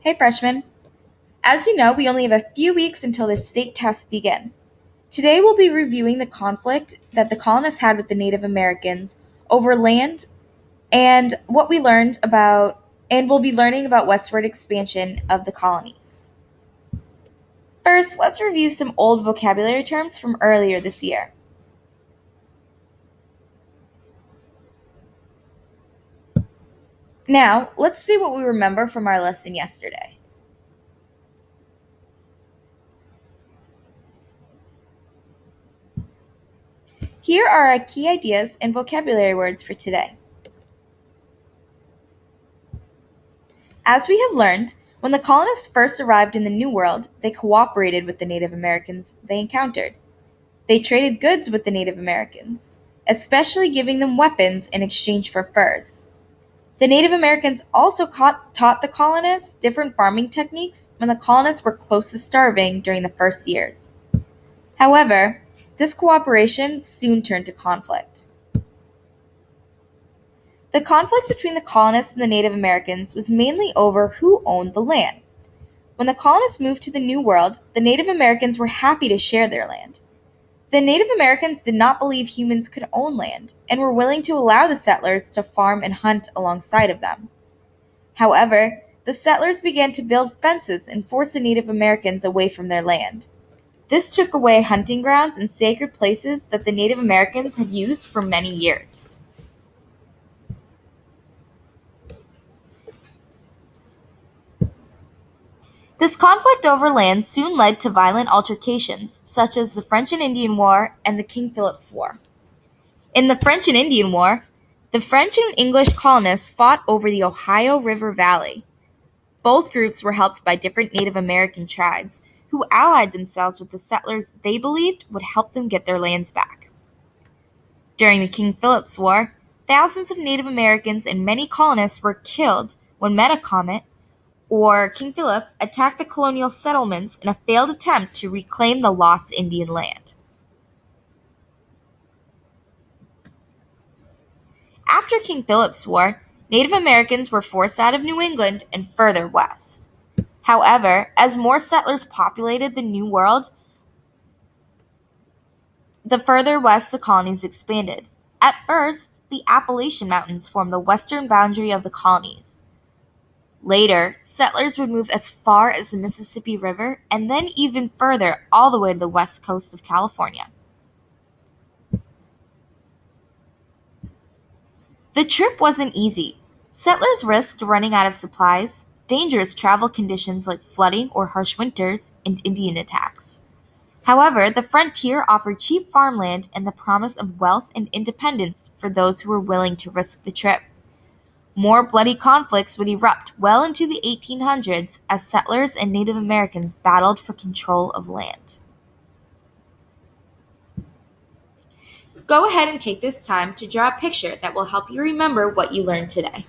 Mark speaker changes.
Speaker 1: Hey freshmen! As you know, we only have a few weeks until the state tests begin. Today we'll be reviewing the conflict that the colonists had with the Native Americans over land and we'll be learning about westward expansion of the colonies. First, let's review some old vocabulary terms from earlier this year. Now, let's see what we remember from our lesson yesterday. Here are our key ideas and vocabulary words for today. As we have learned, when the colonists first arrived in the New World, they cooperated with the Native Americans they encountered. They traded goods with the Native Americans, especially giving them weapons in exchange for furs. The Native Americans also taught the colonists different farming techniques when the colonists were close to starving during the first years. However, this cooperation soon turned to conflict. The conflict between the colonists and the Native Americans was mainly over who owned the land. When the colonists moved to the New World, the Native Americans were happy to share their land. The Native Americans did not believe humans could own land and were willing to allow the settlers to farm and hunt alongside of them. However, the settlers began to build fences and force the Native Americans away from their land. This took away hunting grounds and sacred places that the Native Americans had used for many years. This conflict over land soon led to violent altercations, such as the French and Indian War and the King Philip's War. In the French and Indian War, the French and English colonists fought over the Ohio River Valley. Both groups were helped by different Native American tribes, who allied themselves with the settlers they believed would help them get their lands back. During the King Philip's War, thousands of Native Americans and many colonists were killed when Metacomet, or King Philip, attacked the colonial settlements in a failed attempt to reclaim the lost Indian land. After King Philip's War, Native Americans were forced out of New England and further west. However, as more settlers populated the New World, the further west the colonies expanded. At first, the Appalachian Mountains formed the western boundary of the colonies. Later, settlers would move as far as the Mississippi River and then even further all the way to the west coast of California. The trip wasn't easy. Settlers risked running out of supplies, dangerous travel conditions like flooding or harsh winters, and Indian attacks. However, the frontier offered cheap farmland and the promise of wealth and independence for those who were willing to risk the trip. More bloody conflicts would erupt well into the 1800s as settlers and Native Americans battled for control of land. Go ahead and take this time to draw a picture that will help you remember what you learned today.